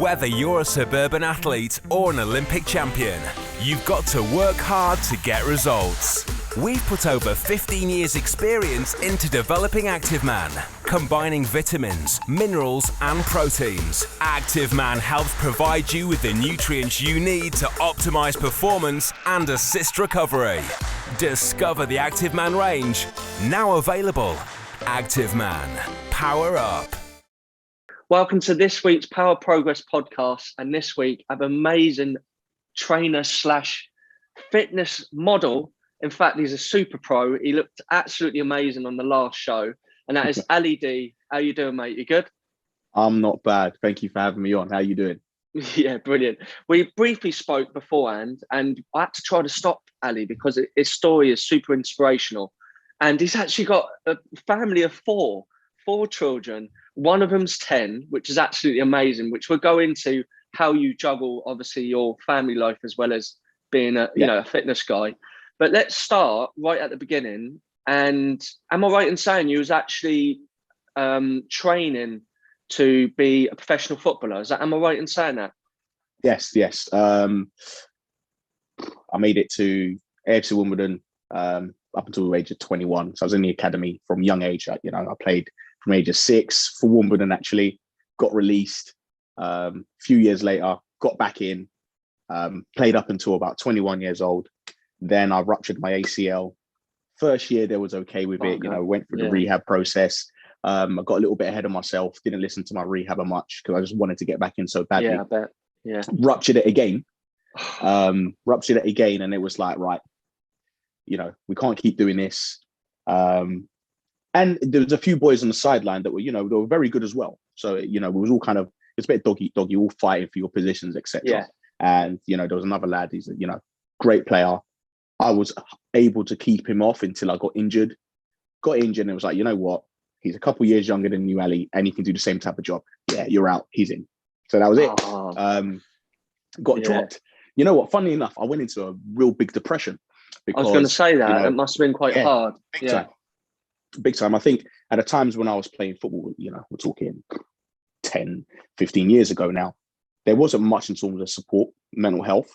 Whether you're a suburban athlete or an Olympic champion, you've got to work hard to get results. We've put over 15 years experience into developing Active Man, combining vitamins, minerals and proteins. Active Man helps provide you with the nutrients you need to optimize performance and assist recovery. Discover the Active Man range, now available. Active Man, power up. Welcome to this week's Power Progress podcast. And this week I have an amazing trainer slash fitness model. In fact, he's a super pro. He looked absolutely amazing on the last show. And that is Ali D. How you doing, mate? You good? I'm not bad. Thank you for having me on. How you doing? Yeah, brilliant. We briefly spoke beforehand and I had to try to stop Ali because his story is super inspirational. And he's actually got a family of four children. One of them's 10, which is absolutely amazing, which we'll go into how you juggle, obviously, your family life as well as being a fitness guy. But let's start right at the beginning. And am I right in saying you was actually training to be a professional footballer? Am I right in saying that? Yes. I made it to AFC Wimbledon up until the age of 21. So I was in the academy from young age. I played from age of 6 for Wimbledon, actually. Got released a few years later, got back in, played up until about 21 years old. Then I ruptured my ACL. First year there was okay with it, went through the rehab process. I got a little bit ahead of myself, didn't listen to my rehabber much because I just wanted to get back in so badly. Yeah, I bet. Yeah. Ruptured it again. And it was like, right, we can't keep doing this. And there was a few boys on the sideline that were, they were very good as well. So, it was all kind of, it's a bit doggy, all fighting for your positions, etc. Yeah. And, there was another lad, he's a, great player. I was able to keep him off until I got injured. And it was like, you know what? He's a couple years younger than you, Ali, and he can do the same type of job. Yeah, you're out. He's in. So that was it. Got dropped. You know what? Funnily enough, I went into a real big depression. Because, I was going to say that. It must have been quite hard. Big time. I think at the times when I was playing football, we're talking 10, 15 years ago now, there wasn't much in terms of support, mental health.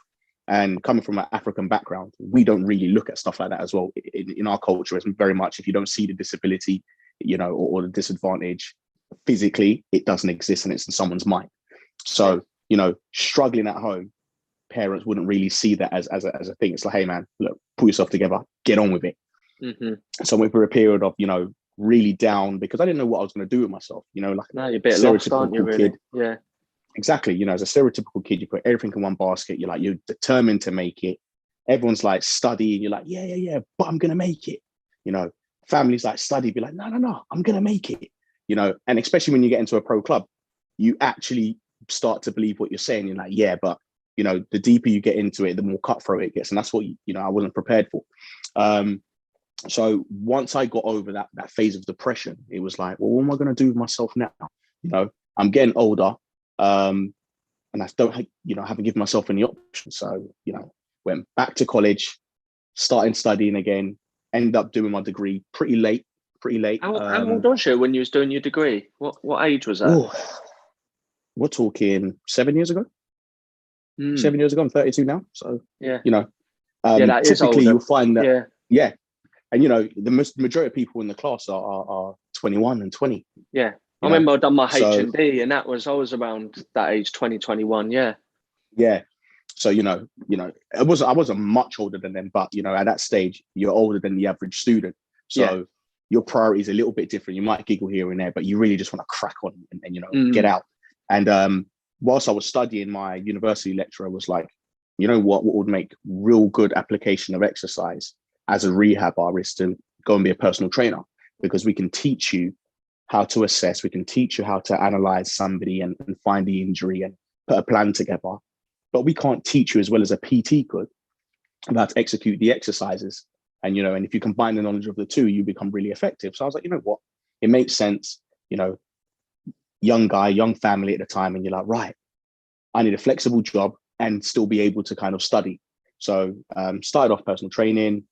And coming from an African background, we don't really look at stuff like that as well. In our culture, it's very much if you don't see the disability, or the disadvantage physically, it doesn't exist and it's in someone's mind. So, struggling at home, parents wouldn't really see that as a thing. It's like, hey, man, look, pull yourself together, get on with it. Mm-hmm. So I went through a period of, really down because I didn't know what I was going to do with myself. You're a bit lost, aren't you, really? Kid. Yeah. Exactly. As a stereotypical kid, you put everything in one basket. You're determined to make it. Everyone's like, study. And you're like, yeah, but I'm going to make it. Families like study, be like, no, I'm going to make it. And especially when you get into a pro club, you actually start to believe what you're saying. You're like, yeah, but, the deeper you get into it, the more cutthroat it gets. And that's what, I wasn't prepared for. So once I got over that phase of depression, it was like, well, what am I going to do with myself now? I'm getting older. And I haven't given myself any options. So, went back to college, started studying again, ended up doing my degree pretty late. How old was you when you was doing your degree? What age was that? We're talking 7 years ago. 7 years ago, I'm 32 now. So, that typically is older. You'll find that, And, the majority of people in the class are 21 and 20. Yeah. I remember I'd done my H&D and I was around that age, 2021. Yeah. Yeah. So, I wasn't much older than them, but, at that stage, you're older than the average student. So your priority is a little bit different. You might giggle here and there, but you really just want to crack on and get out. And whilst I was studying, my university lecturer was like, what would make real good application of exercise as a rehabber is to go and be a personal trainer, because we can teach you how to assess, we can teach you how to analyze somebody and find the injury and put a plan together. But we can't teach you as well as a PT could how to execute the exercises. And, and if you combine the knowledge of the two, you become really effective. So I was like, what? It makes sense, young guy, young family at the time. And you're like, right, I need a flexible job and still be able to kind of study. So started off personal training.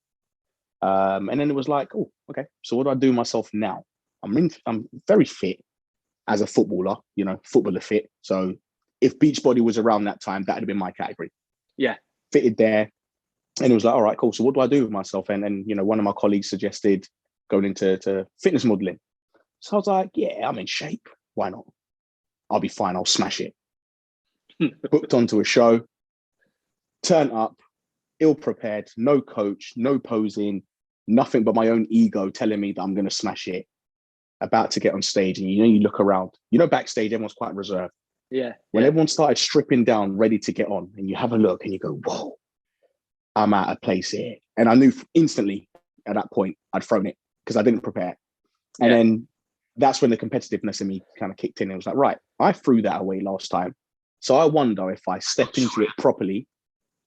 And then it was like, oh, okay, so what do I do myself now? I'm very fit as a footballer, footballer fit. So if Beachbody was around that time, that'd have been my category. Yeah. Fitted there. And it was like, all right, cool. So what do I do with myself? And you know, one of my colleagues suggested going into fitness modeling. So I was like, yeah, I'm in shape. Why not? I'll be fine. I'll smash it. Booked onto a show, turn up, ill prepared, no coach, no posing, nothing but my own ego telling me that I'm going to smash it. About to get on stage, and you know, you look around. You know, backstage, everyone's quite reserved. Yeah. When everyone started stripping down, ready to get on, and you have a look and you go, whoa, I'm out of place here. And I knew instantly at that point I'd thrown it because I didn't prepare. And then that's when the competitiveness in me kind of kicked in. It was like, right, I threw that away last time. So I wonder if I step into it properly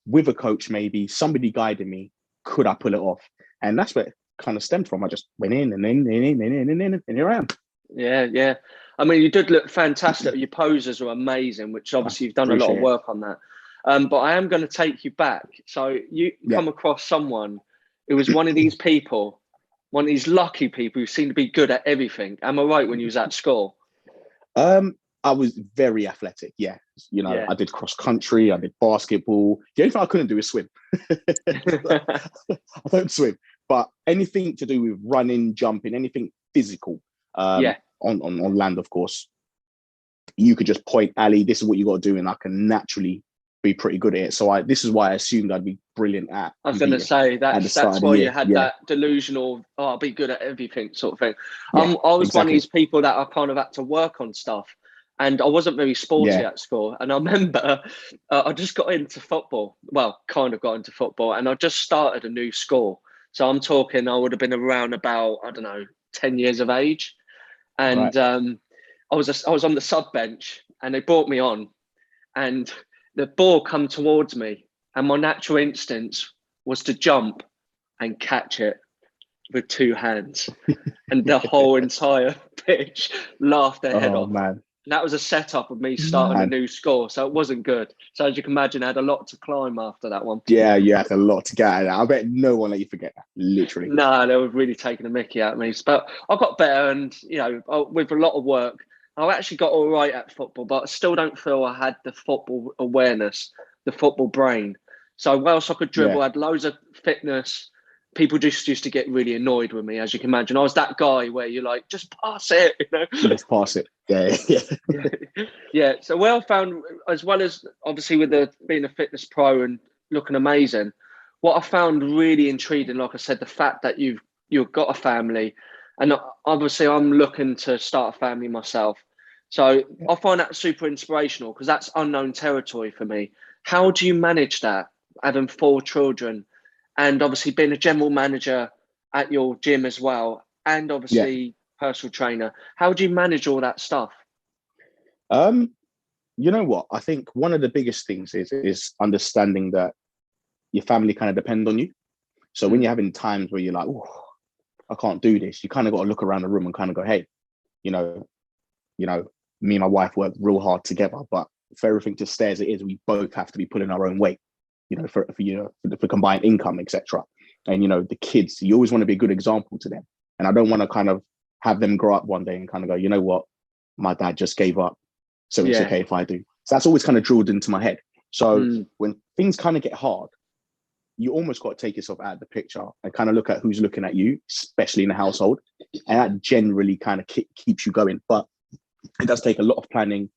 with a coach, maybe somebody guiding me, could I pull it off? And that's where it kind of stemmed from. I just went in and here I am. Yeah. I mean, you did look fantastic. Your poses were amazing, which obviously you've done a lot of work on that. But I am going to take you back. So you come across someone who was one of these people, one of these lucky people who seem to be good at everything. Am I right when you was at school? I was very athletic. Yeah. You know, I did cross country, I did basketball. The only thing I couldn't do is swim. I don't swim, but anything to do with running, jumping, anything physical, on land, of course, you could just point, Ali, this is what you got to do. And I can naturally be pretty good at it. So this is why I assumed I'd be brilliant at. I was going to say that's why you had that delusional, I'll be good at everything sort of thing. I was one of these people that I kind of had to work on stuff, and I wasn't very sporty at school. And I remember I just got into football. Well, kind of got into football, and I just started a new school. So I'm talking, I would have been around about, I don't know, 10 years of age. And I was on the sub bench, and they brought me on, and the ball come towards me, and my natural instinct was to jump and catch it with two hands. And the whole entire pitch laughed their head off. Man. And that was a setup of me starting a new score. So it wasn't good. So as you can imagine, I had a lot to climb after that one. Yeah, you had a lot to get out of that. I bet no one let you forget that, literally. No, they were really taking the mickey out of me. But I got better, and, you know, with a lot of work, I actually got all right at football, but I still don't feel I had the football awareness, the football brain. So whilst I could dribble, I had loads of fitness. People just used to get really annoyed with me, as you can imagine. I was that guy where you're like, just pass it, you know? Just pass it. Yeah. So well found, as well as obviously with being a fitness pro and looking amazing, what I found really intriguing, like I said, the fact that you've got a family, and obviously I'm looking to start a family myself. So I find that super inspirational because that's unknown territory for me. How do you manage that, having 4 children, and obviously being a general manager at your gym as well, and obviously personal trainer? How do you manage all that stuff? You know what? I think one of the biggest things is understanding that your family kind of depend on you. So when you're having times where you're like, oh, I can't do this, you kind of got to look around the room and kind of go, hey, you know, me and my wife work real hard together, but for everything to stay as it is, we both have to be pulling our own weight, you know, for combined income, etc. And, you know, the kids, you always want to be a good example to them. And I don't want to kind of have them grow up one day and kind of go, you know what, my dad just gave up, so it's okay if I do. So that's always kind of drilled into my head. So when things kind of get hard, you almost got to take yourself out of the picture and kind of look at who's looking at you, especially in the household. And that generally kind of keeps you going. But it does take a lot of planning.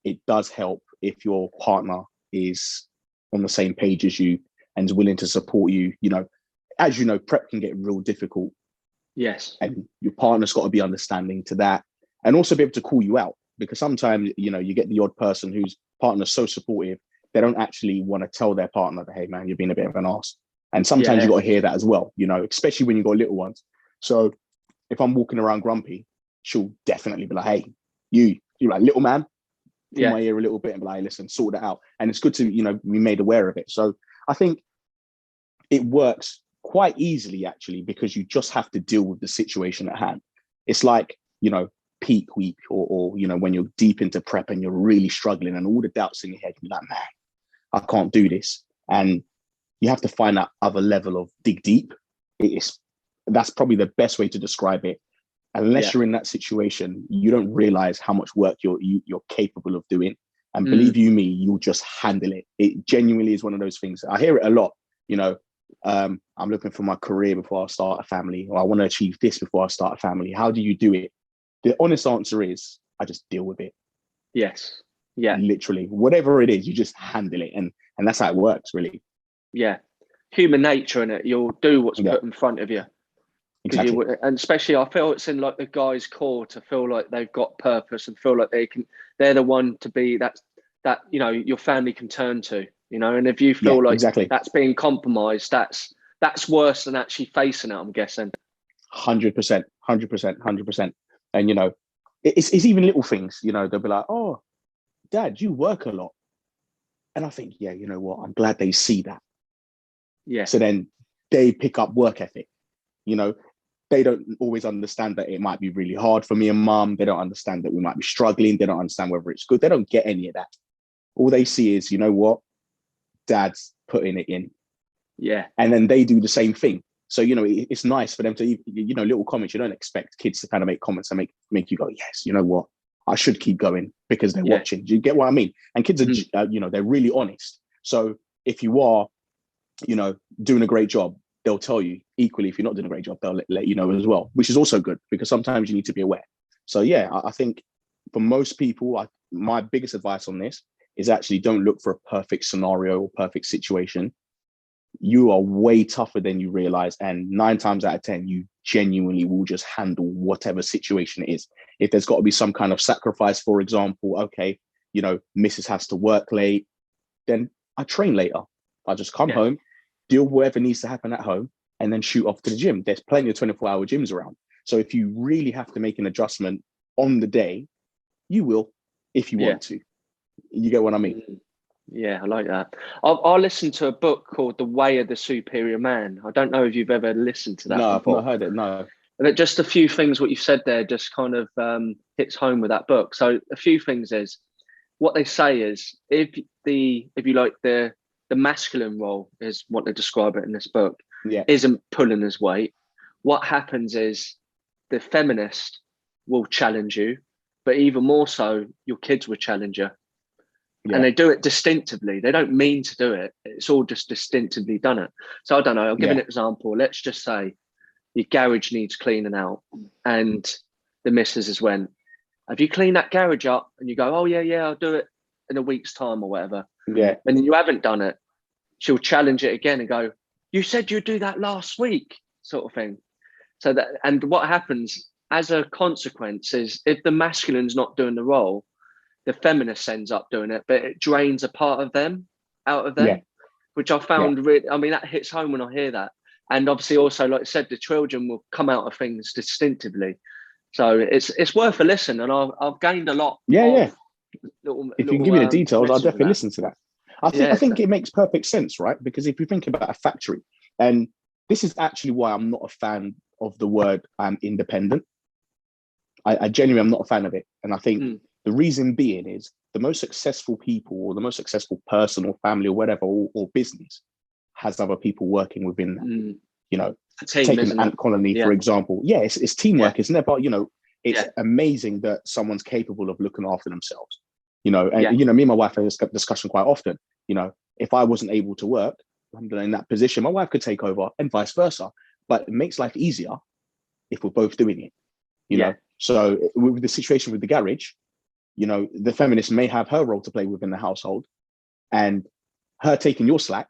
It does help if your partner is on the same page as you and is willing to support you. You know, as you know, prep can get real difficult. Yes. And your partner's got to be understanding to that and also be able to call you out, because sometimes, you know, you get the odd person whose partner's so supportive, they don't actually want to tell their partner that, hey, man, you're being a bit of an arse. And sometimes you got to hear that as well, you know, especially when you got little ones. So if I'm walking around grumpy, she'll definitely be like, hey, you're like, little man, pull my ear a little bit and be like, listen, sort that out. And it's good to, you know, be made aware of it. So I think it works quite easily, actually, because you just have to deal with the situation at hand. It's like, you know, peak week or you know, when you're deep into prep and you're really struggling and all the doubts in your head, you're like, man, I can't do this. And you have to find that other level of dig deep. That's probably the best way to describe it. Unless you're in that situation, you don't realize how much work you're capable of doing. And believe you me, you'll just handle it. It genuinely is one of those things. I hear it a lot, you know, I'm looking for my career before I start a family, or I want to achieve this before I start a family. How do you do it? The honest answer is I just deal with it. Yes. Yeah. Literally, whatever it is, you just handle it. And that's how it works, really. Yeah. Human nature in it. You'll do what's put in front of you. Exactly. And especially, I feel it's in like the guy's core to feel like they've got purpose and feel like they're the one to be that you know your family can turn to, you know. And if you feel like that's being compromised, that's worse than actually facing it, I'm guessing. 100%, 100%. And you know, it's even little things. You know, they'll be like, "Oh, Dad, you work a lot," and I think, yeah, you know what? I'm glad they see that. Yeah. So then they pick up work ethic. You know, they don't always understand that it might be really hard for me and Mum. They don't understand that we might be struggling. They don't understand whether it's good. They don't get any of that. All they see is, you know what? Dad's putting it in. Yeah. And then they do the same thing. So, you know, it's nice for them to, you know, little comments. You don't expect kids to kind of make comments and make you go, yes, you know what? I should keep going because they're watching. Do you get what I mean? And kids are, you know, they're really honest. So if you are, you know, doing a great job, they'll tell you. Equally, if you're not doing a great job, they'll let you know as well, which is also good because sometimes you need to be aware. So yeah, I think for most people, my biggest advice on this is actually don't look for a perfect scenario or perfect situation. You are way tougher than you realize. And 9 times out of 10, you genuinely will just handle whatever situation it is. If there's got to be some kind of sacrifice, for example, okay, you know, Mrs. has to work late, then I train later. I just come home, deal with whatever needs to happen at home, and then shoot off to the gym. There's plenty of 24-hour gyms around. So if you really have to make an adjustment on the day, you will, if you want to. You get what I mean? Yeah, I like that. I listened to a book called The Way of the Superior Man. I don't know if you've ever listened to that before. before. I've not heard it, no. And just a few things, what you've said there just kind of hits home with that book. So a few things is, what they say is, if you like the masculine role is what they describe it in this book, isn't pulling his weight, what happens is the feminist will challenge you, but even more so, your kids will challenge you. And they do it distinctively. They don't mean to do it. It's all just distinctively done it. So I don't know. I'll give an example. Let's just say your garage needs cleaning out, and the missus has went, "Have you cleaned that garage up?" And you go, "Oh yeah, I'll do it in a week's time or whatever." Yeah. And then you haven't done it. She'll challenge it again and go, "You said you'd do that last week," sort of thing. So that, and what happens as a consequence is, if the masculine's not doing the role, the feminist ends up doing it, but it drains a part of them out of them, which I found really, I mean, that hits home when I hear that. And obviously also, like I said, the children will come out of things distinctively. So it's worth a listen, and I've gained a lot. Yeah. Little, if you can give me the details, I'll definitely listen to that. I think it makes perfect sense, right? Because if you think about a factory, and this is actually why I'm not a fan of the word independent. I genuinely am not a fan of it. And I think the reason being is the most successful people, or the most successful person or family or whatever, or business, has other people working within that. You know, take an ant colony, for example. Yeah, it's teamwork. It's never, you know, it's amazing that someone's capable of looking after themselves. You know, and you know, me and my wife have this discussion quite often. You know, if I wasn't able to work, I'm in that position, my wife could take over, and vice versa. But it makes life easier if we're both doing it. You know, so with the situation with the garage, you know, the feminist may have her role to play within the household, and her taking your slack,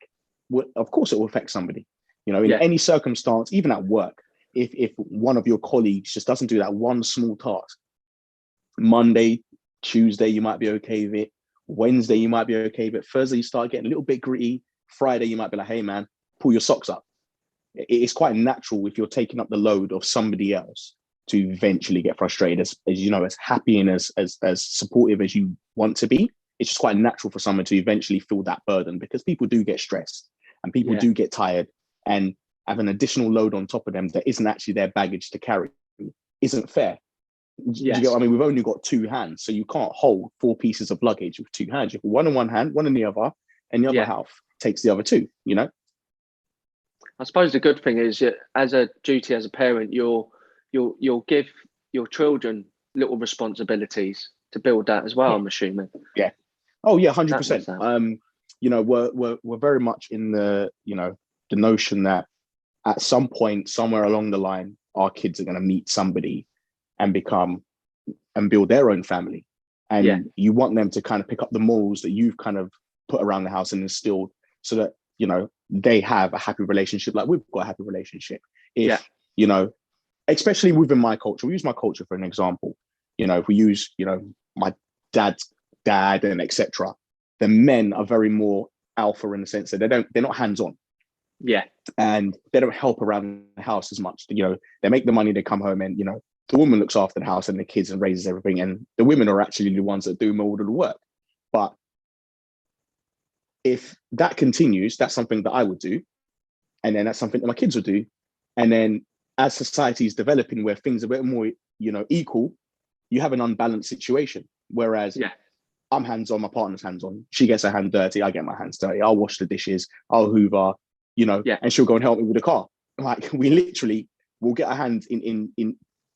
of course, it will affect somebody. You know, in any circumstance, even at work, if one of your colleagues just doesn't do that one small task, Monday, Tuesday, you might be okay with it. Wednesday, you might be okay, but Thursday, you start getting a little bit gritty. Friday, you might be like, "Hey, man, pull your socks up." It's quite natural if you're taking up the load of somebody else to eventually get frustrated. As you know, as happy and as supportive as you want to be, it's just quite natural for someone to eventually feel that burden, because people do get stressed and people do get tired, and have an additional load on top of them that isn't actually their baggage to carry isn't fair. Do you get what I mean? We've only got 2 hands, so you can't hold 4 pieces of luggage with 2 hands. You have one in one hand, one in the other, and the other half takes the other 2, you know? I suppose the good thing is, as a duty as a parent, you'll give your children little responsibilities to build that as well, I'm assuming. Yeah. Oh yeah, That 100%. makes sense. You know, we're very much in the, you know, the notion that at some point, somewhere along the line, our kids are going to meet somebody and become and build their own family. Yeah, And you want them to kind of pick up the morals that you've kind of put around the house and instilled, so that, you know, they have a happy relationship like we've got a happy relationship. yeah, If, you know, especially within my culture, we use my culture for an example. You know, if we use, you know, my dad's dad and etc., the men are very more alpha in the sense that they're not hands-on, yeah, and they don't help around the house as much. You know, they make the money, they come home, and, you know, the woman looks after the house and the kids and raises everything, and the women are actually the ones that do more of the work. But if that continues, that's something that I would do, and then that's something that my kids would do. And then as society is developing where things are a bit more, you know, equal, you have an unbalanced situation. Whereas yeah, I'm hands on, my partner's hands on. She gets her hand dirty, I get my hands dirty. I'll wash the dishes, I'll hoover, you know, yeah, and she'll go and help me with the car. Like, we literally will get our hands in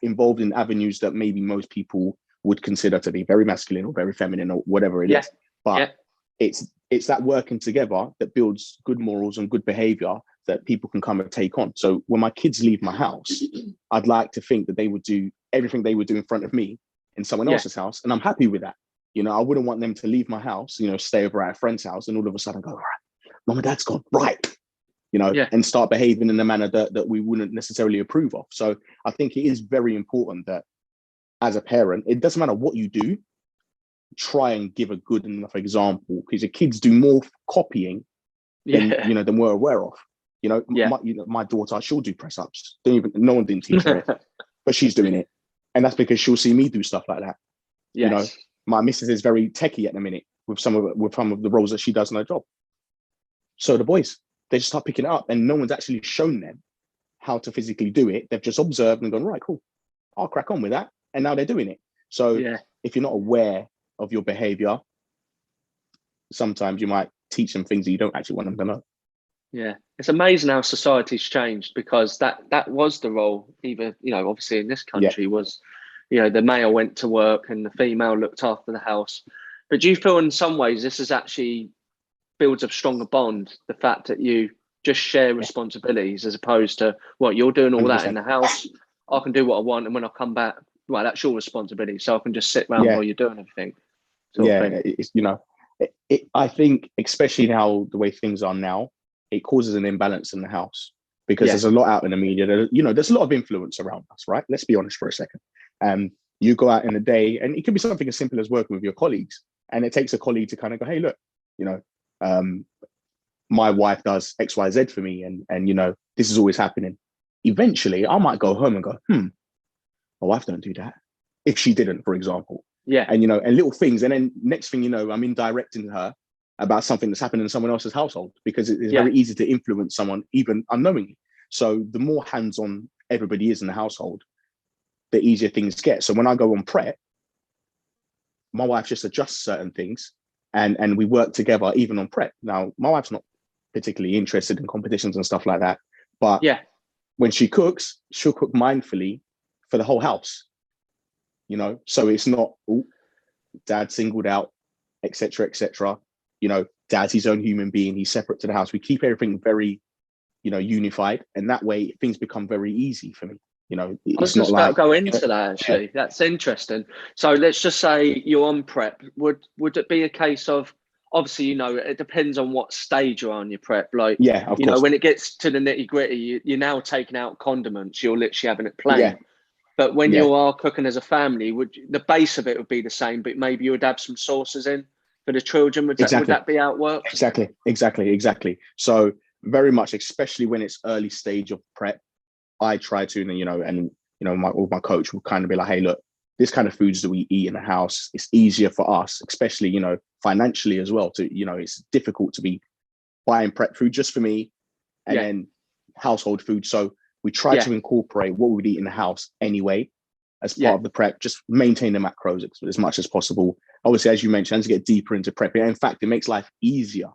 involved in avenues that maybe most people would consider to be very masculine or very feminine or whatever it yeah, is. But yeah, it's that working together that builds good morals and good behavior that people can come and take on. So when my kids leave my house, I'd like to think that they would do everything they would do in front of me in someone yeah, else's house, and I'm happy with that. You know, I wouldn't want them to leave my house, you know, stay over at a friend's house, and all of a sudden go, all right, mom and dad's gone, right, you know, yeah, and start behaving in a manner that we wouldn't necessarily approve of. So I think it is very important that as a parent, it doesn't matter what you do, try and give a good enough example, because your kids do more copying than, yeah, you know, than we're aware of. yeah. You know, my daughter, she'll do press ups. No one didn't teach her it, but she's doing it, and that's because she'll see me do stuff like that. You know, Yes. my missus is very techie at the minute with some of the roles that she does in her job. So the boys, they just start picking it up, and no one's actually shown them how to physically do it. They've just observed and gone, right, cool, I'll crack on with that, and now they're doing it. So Yeah. if you're not aware of your behavior, sometimes you might teach them things that you don't actually want them to know. Yeah, it's amazing how society's changed, because that was the role. Either, you know, obviously in this Yeah, country was, you know, the male went to work and the female looked after the house. But do you feel in some ways this is actually builds a stronger bond? The fact that you just share yeah, responsibilities, as opposed to what you're doing all that in 100%. the house. I can do what I want, and when I come back, well, that's your responsibility. So I can just sit around Yeah, while you're doing everything, sort of yeah. thing. It's, you know, I think, especially now the way things are now, it causes an imbalance in the house, because Yeah, there's a lot out in the media. You know, there's a lot of influence around us, right? Let's be honest for a second. You go out in the day, and it could be something as simple as working with your colleagues, and it takes a colleague to kind of go, "Hey, look, you know, um, my wife does X, Y, Z for me, and you know, this is always happening." Eventually, I might go home and go, my wife don't do that. If she didn't, for example, yeah, and, you know, and little things, and then next thing you know, I'm indirecting her about something that's happened in someone else's household, because it is yeah, very easy to influence someone even unknowingly. So the more hands-on everybody is in the household, the easier things get. So when I go on prep, my wife just adjusts certain things, and we work together even on prep. Now, my wife's not particularly interested in competitions and stuff like that, but yeah, when she cooks, she'll cook mindfully for the whole house, you know, so it's not, oh, dad singled out, etc., etc. You know, dad's his own human being, he's separate to the house. We keep everything very, you know, unified, and that way things become very easy for me. You know, I was it's not just about to like, go into that yeah, actually. That's interesting. So let's just say you're on prep. Would it be a case of, obviously, you know, it depends on what stage you're on your prep. Like, yeah, of you know, course, when it gets to the nitty gritty, you're now taking out condiments. You're literally having it yeah, plain. But when yeah, you are cooking as a family, the base of it would be the same, but maybe you would have some sauces in for the children. Would exactly, that be how it works? exactly. So very much, especially when it's early stage of prep, I try to, and my coach will kind of be like, hey, look, this kind of foods that we eat in the house, it's easier for us, especially, financially as well. It's difficult to be buying prep food just for me and Yeah, then household food. So we try yeah, to incorporate what we'd eat in the house anyway as part yeah, of the prep, just maintain the macros as much as possible. Obviously, as you mentioned, as you get deeper into prep, in fact, it makes life easier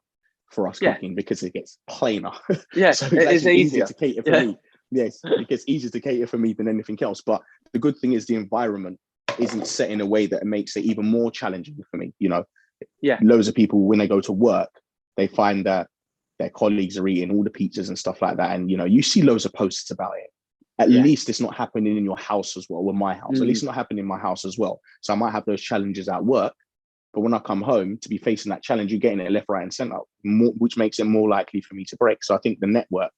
for us yeah, cooking because it gets plainer. yeah. So it's It is actually easier easier. to cater for Yeah, me. Yes, it gets easier to cater for me than anything else. But the good thing is the environment isn't set in a way that makes it even more challenging for me. Yeah. Loads of people, when they go to work, they find that their colleagues are eating all the pizzas and stuff like that. And, you see loads of posts about it. At least it's not happening in your house as well, or my house. At least it's not happening in my house as well. So I might have those challenges at work. But when I come home to be facing that challenge, you're getting it left, right, and center, which makes it more likely for me to break. So I think the network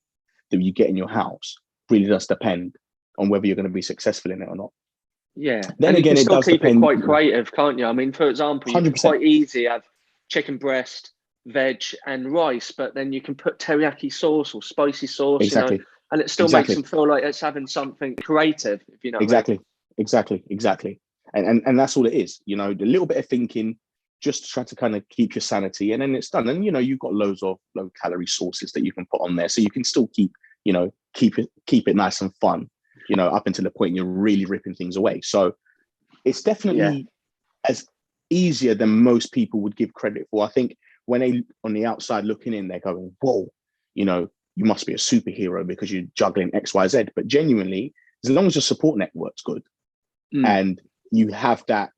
that you get in your house really does depend on whether you're going to be successful in it or not. Yeah. Then and again, you can it still does keep it depend. quite creative, can't you? I mean, for example, you can 100%. quite easy have chicken breast, veg, and rice, but then you can put teriyaki sauce or spicy sauce, Exactly. and it still makes them feel like it's having something creative, if you know what I mean. Exactly. And that's all it is. A little bit of thinking, just to try to kind of keep your sanity, and then it's done. And you've got loads of low calorie sauces that you can put on there, so you can still keep it nice and fun, up until the point you're really ripping things away. So it's definitely as easier than most people would give credit for. I think when they on the outside looking in, they're going, whoa, you must be a superhero because you're juggling XYZ. But genuinely, as long as your support network's good and you have that,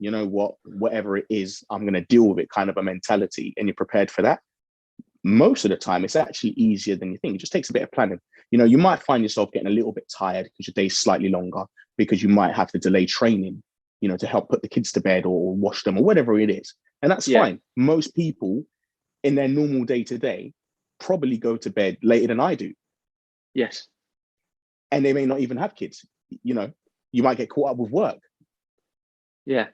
whatever it is, I'm going to deal with it kind of a mentality, and you're prepared for that, most of the time it's actually easier than you think. It just takes a bit of planning. You might find yourself getting a little bit tired because your day's slightly longer, because you might have to delay training, to help put the kids to bed or wash them or whatever it is. And that's fine. Most people in their normal day to day probably go to bed later than I do. Yes. And they may not even have kids. You might get caught up with work. Yeah.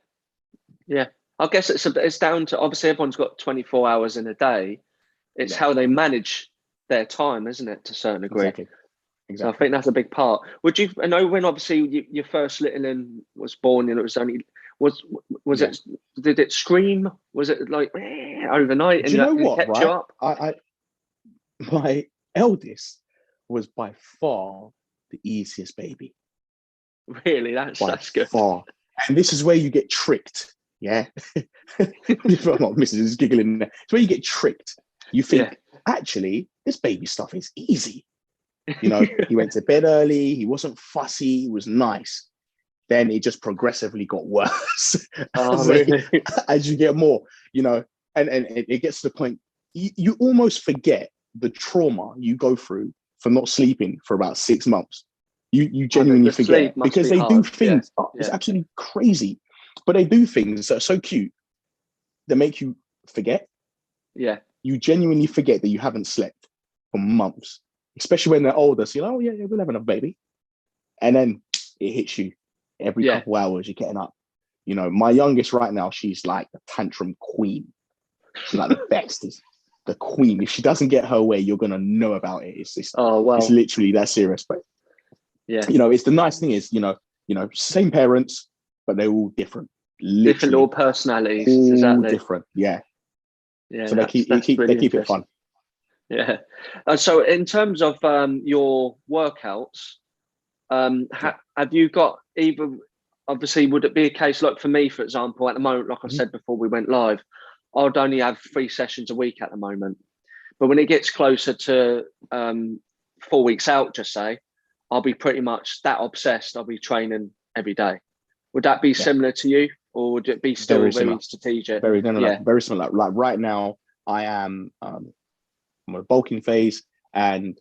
I guess it's down to, obviously everyone's got 24 hours in a day. It's how they manage their time, isn't it, to a certain degree? Exactly. So I think that's a big part. I know when obviously your first little one was born, and it was only it? Did it scream? Was it like overnight? Do you know what? Kept right? you up? My eldest was by far the easiest baby. Really, that's good. Far. And this is where you get tricked. Yeah. Mrs. is giggling there. It's where you get tricked. You think, actually, this baby stuff is easy. He went to bed early. He wasn't fussy. He was nice. Then it just progressively got worse as you get more, and it gets to the point you almost forget the trauma you go through for not sleeping for about 6 months. You genuinely forget, because they do things. It's absolutely crazy, but they do things that are so cute that make you forget. Yeah. You genuinely forget that you haven't slept for months, especially when they're older. So you're like, oh yeah, we'll have enough, baby. And then it hits you every couple hours. You're getting up. My youngest right now, she's like the tantrum queen. She's like the best. Is the queen. If she doesn't get her way, you're gonna know about it. It's literally that serious. But it's the nice thing is, same parents, but they're all different. Literally. Different little personalities. All exactly. different. Yeah. Yeah. So they keep it fun. Yeah. So in terms of your workouts, have you got either? Obviously, would it be a case like for me, for example, at the moment, like I said before we went live, I'd only have 3 sessions a week at the moment. But when it gets closer to 4 weeks out, just say, I'll be pretty much that obsessed. I'll be training every day. Would that be similar to you, or would it be still very strategic? Very similar. Like right now, I am I'm on a bulking phase, and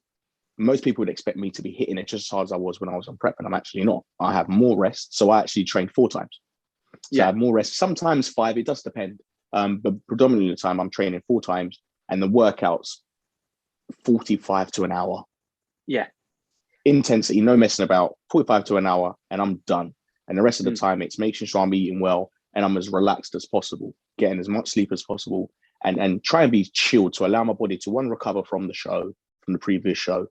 most people would expect me to be hitting it just as hard as I was when I was on prep, and I'm actually not. I have more rest, so I actually train 4 times. So I have more rest, sometimes 5. It does depend, but predominantly the time I'm training 4 times, and the workouts 45 to an hour. Yeah. Intensity, no messing about. 45 to an hour, and I'm done. And the rest of the time, it's making sure I'm eating well and I'm as relaxed as possible, getting as much sleep as possible, and try and be chilled to allow my body to recover from the previous show,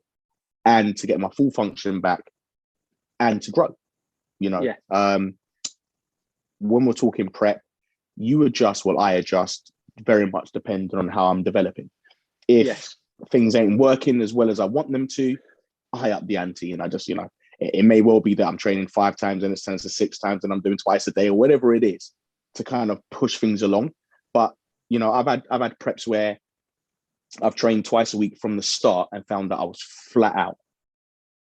and to get my full function back and to grow. When we're talking prep, I adjust very much depending on how I'm developing. If things ain't working as well as I want them to, I up the ante, and I just, it may well be that I'm training 5 times and it turns to 6 times and I'm doing twice a day or whatever it is to kind of push things along. But, I've had preps where I've trained twice a week from the start and found that I was flat out.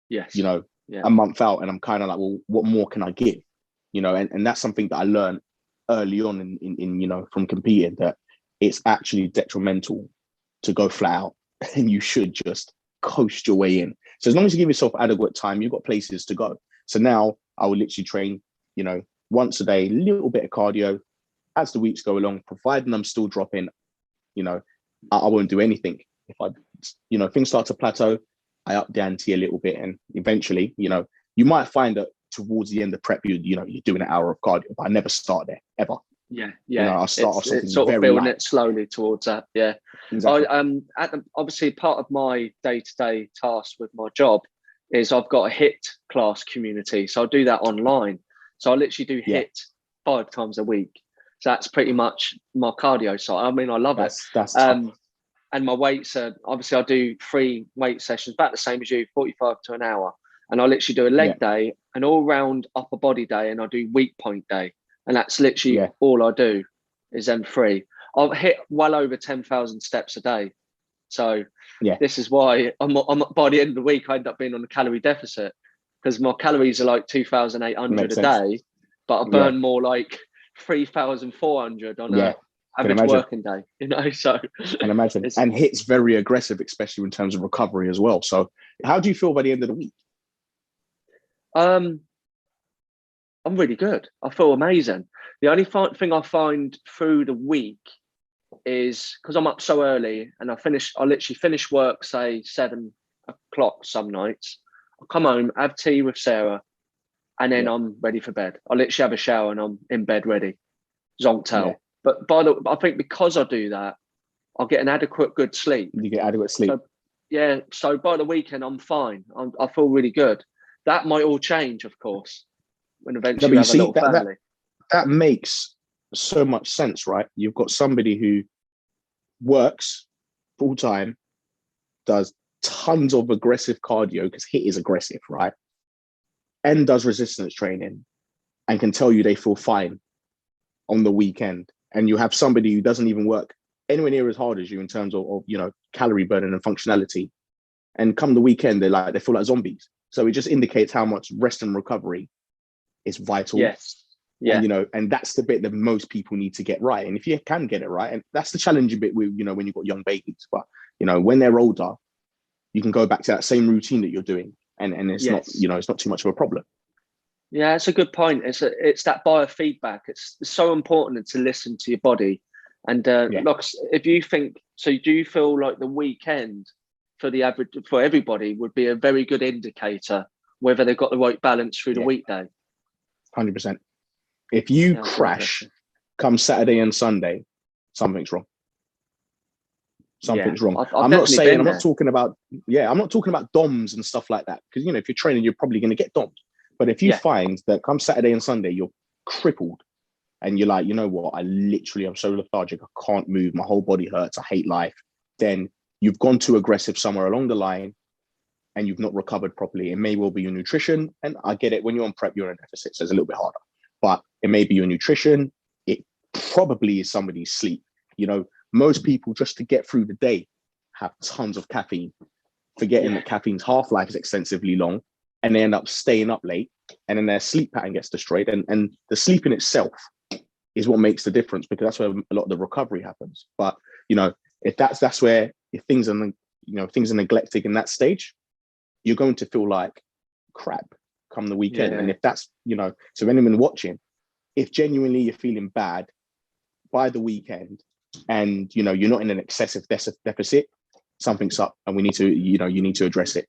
Yes. A month out, and I'm kind of like, well, what more can I give? And that's something that I learned early on in from competing, that it's actually detrimental to go flat out, and you should just coast your way in. So as long as you give yourself adequate time, you've got places to go. So now I will literally train, once a day, a little bit of cardio as the weeks go along, providing I'm still dropping, I won't do anything. If things start to plateau, I up the ante a little bit, and eventually, you might find that towards the end of prep, you're doing an hour of cardio, but I never start there ever. Yeah. I start off something it's sort of very building light. it slowly towards that. Yeah. Exactly. Obviously part of my day-to-day task with my job is I've got a HIIT class community, so I'll do that online. So I literally do HIIT 5 times a week. So that's pretty much my cardio side. I mean, I love it. That's tough. And my weights are, obviously I do 3 weight sessions, about the same as you, 45 to an hour. And I literally do a leg day, an all-round upper body day, and I do weak point day. And that's literally all I do is them 3. I've hit well over 10,000 steps a day. So this is why I'm by the end of the week, I end up being on a calorie deficit, because my calories are like 2,800 a day, but I burn more like 3,400 on a average working day, so I can imagine. And HIIT's very aggressive, especially in terms of recovery as well. So how do you feel by the end of the week? I'm really good. I feel amazing. The only thing I find through the week is because I'm up so early, and I literally finish work, say 7 o'clock some nights. I come home, have tea with Sarah, and then I'm ready for bed. I literally have a shower and I'm in bed ready. Zonked out. But I think because I do that, I'll get an adequate good sleep. You get adequate sleep. So by the weekend, I'm fine. I feel really good. That might all change, of course, when eventually you have a little family. That makes so much sense, right? You've got somebody who works full time, does tons of aggressive cardio, because HIIT is aggressive, right? And does resistance training, and can tell you they feel fine on the weekend. And you have somebody who doesn't even work anywhere near as hard as you in terms of calorie burning and functionality. And come the weekend, they feel like zombies. So it just indicates how much rest and recovery is vital. Yes. Yeah. And that's the bit that most people need to get right. And if you can get it right, and that's the challenging bit with, when you've got young babies, but when they're older, you can go back to that same routine that you're doing. And it's not, it's not too much of a problem. Yeah, it's a good point. It's that biofeedback. It's so important to listen to your body. And look, if you think, so do you feel like the weekend for everybody would be a very good indicator whether they've got the right balance through the weekday? 100%. If you crash come Saturday and Sunday, something's wrong. Something's wrong. I'm not talking about DOMs and stuff like that. Because, if you're training, you're probably going to get DOMs. But if you find that come Saturday and Sunday, you're crippled and you're like, you know what, I'm so lethargic, I can't move, my whole body hurts, I hate life, then you've gone too aggressive somewhere along the line and you've not recovered properly. It may well be your nutrition. And I get it, when you're on prep, you're in a deficit, so it's a little bit harder. But it may be your nutrition. It probably is somebody's sleep. Most people, just to get through the day, have tons of caffeine, forgetting that caffeine's half-life is extensively long, and they end up staying up late, and then their sleep pattern gets destroyed. And the sleep in itself is what makes the difference, because that's where a lot of the recovery happens. But if that's where, if things are neglected in that stage, you're going to feel like crap come the weekend. And if that's, so anyone watching, if genuinely you're feeling bad by the weekend, and you're not in an excessive deficit, something's up, and we need to, you need to address it.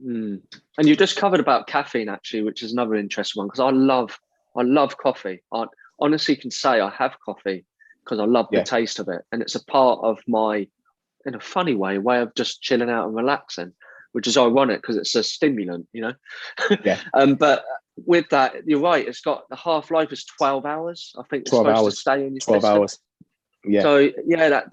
And you just covered about caffeine, actually, which is another interesting one, because I love coffee. I honestly can say I have coffee because I love the taste of it, and it's a part of my, in a funny way of just chilling out and relaxing, which is ironic because it's a stimulant, but with that, you're right, it's got, the half-life is 12 hours. I think it's 12 supposed hours. to stay in your 12 system. hours. Yeah. So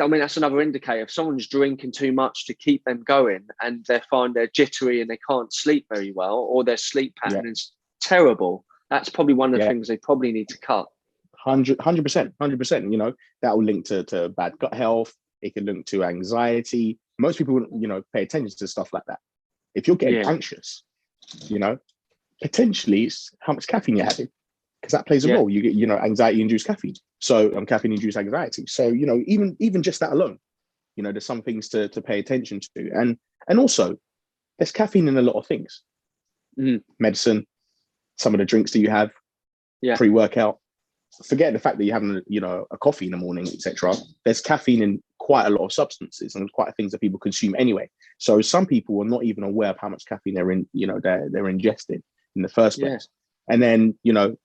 that's another indicator. If someone's drinking too much to keep them going, and they find they're jittery and they can't sleep very well, or their sleep pattern is terrible, that's probably one of the things they probably need to cut. 100%. That will link to bad gut health. It can link to anxiety. Most people wouldn't, pay attention to stuff like that. If you're getting anxious, potentially it's how much caffeine you're having. because that plays a Yeah. role. You get, anxiety-induced caffeine. So caffeine-induced anxiety. So, even just that alone, there's some things to pay attention to. And also there's caffeine in a lot of things. Medicine, some of the drinks that you have, pre-workout. Forget the fact that you're having a coffee in the morning, etc. There's caffeine in quite a lot of substances and quite things that people consume anyway. So some people are not even aware of how much caffeine they're ingesting in the first place. And then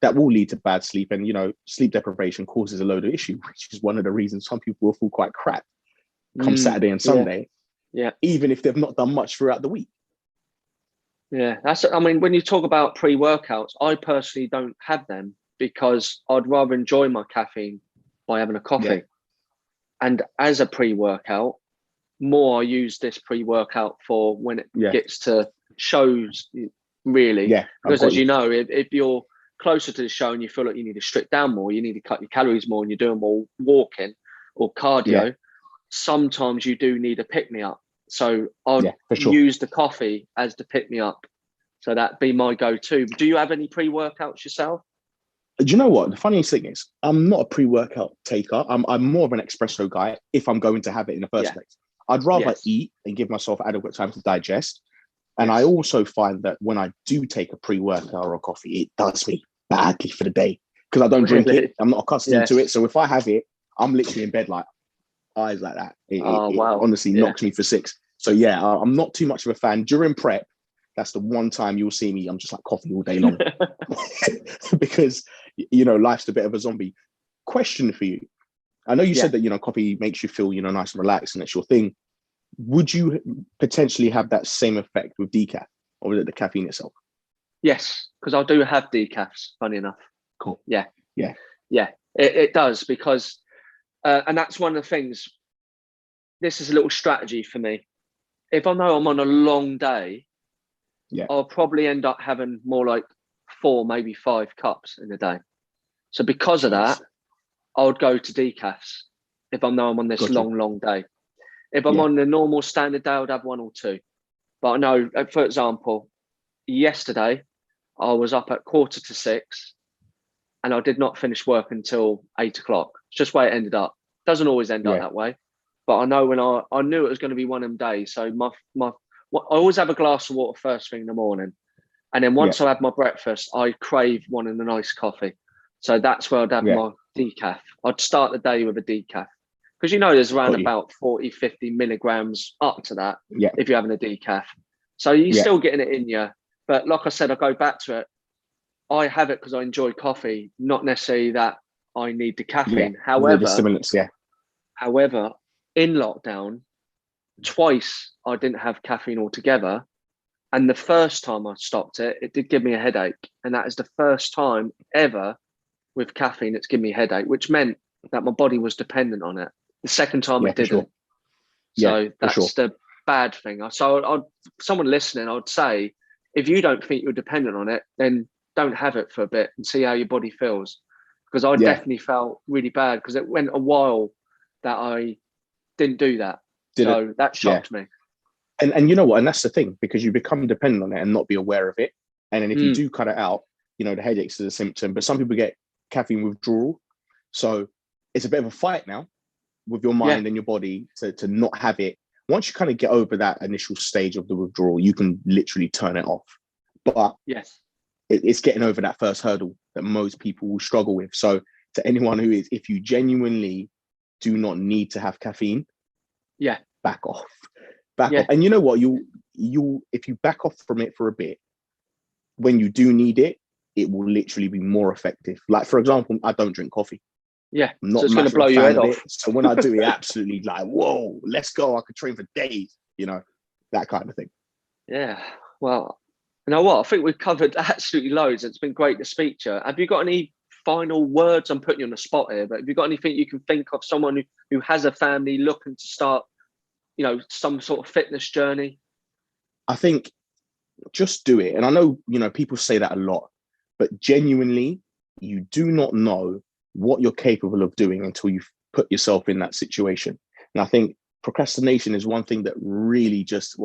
that will lead to bad sleep, and sleep deprivation causes a load of issue, which is one of the reasons some people will feel quite crap come Saturday and Sunday, even if they've not done much throughout the week. Yeah, when you talk about pre-workouts, I personally don't have them because I'd rather enjoy my caffeine by having a coffee. Yeah. And as a pre-workout, more I use this pre-workout for when it gets to shows, really. Yeah, because as you know, if you're closer to the show and you feel like you need to strip down more, you need to cut your calories more, and you're doing more walking or cardio, sometimes you do need a pick-me-up. So I'll use the coffee as the pick-me-up. So that'd be my go-to. Do you have any pre-workouts yourself? Do you know what? The funniest thing is, I'm not a pre-workout taker. I'm more of an espresso guy if I'm going to have it in the first place. I'd rather eat and give myself adequate time to digest. And I also find that when I do take a pre-workout or a coffee, it does me badly for the day because I don't drink it. I'm not accustomed to it. So if I have it, I'm literally in bed like eyes like that. It honestly knocks me for six. So I'm not too much of a fan. During prep, that's the one time you'll see me. I'm just like coffee all day long because, life's a bit of a zombie. Question for you. I know you said that, coffee makes you feel, nice and relaxed and it's your thing. Would you potentially have that same effect with decaf, or is it the caffeine itself? Yes, because I do have decafs, funny enough. Cool. Yeah. It does because, and that's one of the things, this is a little strategy for me. If I know I'm on a long day, I'll probably end up having more like 4, maybe 5 cups in a day. So because of that, I would go to decafs if I know I'm on this long day. If I'm on the normal standard day, I would have 1 or 2. But I know, for example, yesterday, I was up at 5:45 and I did not finish work until 8 o'clock. It's just the way it ended up. Doesn't always end up that way. But I know when I knew it was going to be one of them days. So I always have a glass of water first thing in the morning. And then once I have my breakfast, I crave one of the nice coffee. So that's where I'd have my decaf. I'd start the day with a decaf. Because there's around about 40, 50 milligrams up to that if you're having a decaf. So you're still getting it in you. But like I said, I go back to it. I have it because I enjoy coffee, not necessarily that I need the caffeine. However, the stimulants, However, in lockdown, twice I didn't have caffeine altogether. And the first time I stopped it, it did give me a headache. And that is the first time ever with caffeine it's given me a headache, which meant that my body was dependent on it. The second time it didn't. So that's the bad thing. So someone listening, I would say, if you don't think you're dependent on it, then don't have it for a bit and see how your body feels. Because I definitely felt really bad because it went a while that I didn't do that. That shocked me. And you know what? And that's the thing, because you become dependent on it and not be aware of it. And then if you do cut it out, the headaches is a symptom. But some people get caffeine withdrawal. So it's a bit of a fight now with your mind and your body to not have it. Once you kind of get over that initial stage of the withdrawal, you can literally turn it off. But it's getting over that first hurdle that most people will struggle with. So to anyone who is, if you genuinely do not need to have caffeine, back off. Back off. And you know what? You if you back off from it for a bit, when you do need it, it will literally be more effective. Like, for example, I don't drink coffee. Yeah, I'm not so it's going to blow your head off. So when I do it, absolutely like, whoa, let's go. I could train for days, that kind of thing. Yeah. Well, you know what? I think we've covered absolutely loads. It's been great to speak to you. Have you got any final words? I'm putting you on the spot here, but have you got anything you can think of, someone who has a family looking to start, some sort of fitness journey? I think just do it. And I know, people say that a lot, but genuinely, you do not know what you're capable of doing until you've put yourself in that situation. And I think procrastination is one thing that really just,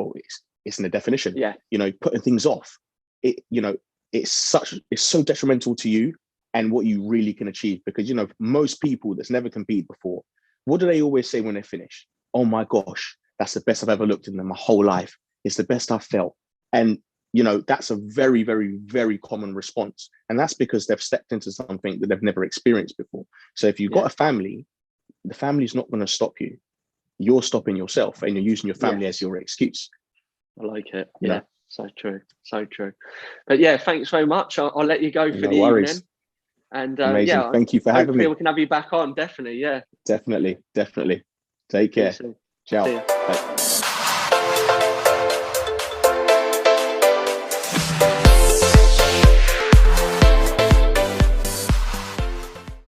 it's in the definition. Yeah. Putting things off. It's so detrimental to you and what you really can achieve. Because, you know, most people that's never competed before, what do they always say when they finish? Oh my gosh, that's the best I've ever looked in my whole life. It's the best I've felt. And, you know, that's a very, very, very common response. And that's because they've stepped into something that they've never experienced before. So if you've got a family, the family's not going to stop you. You're stopping yourself, and you're using your family as your excuse. I like it. You know? So true. So true. But yeah, thanks very much. I'll let you go for the evening. And amazing. Thank you for having me. Hopefully we can have you back on. Definitely. Yeah. Definitely. Take care. Ciao. Bye.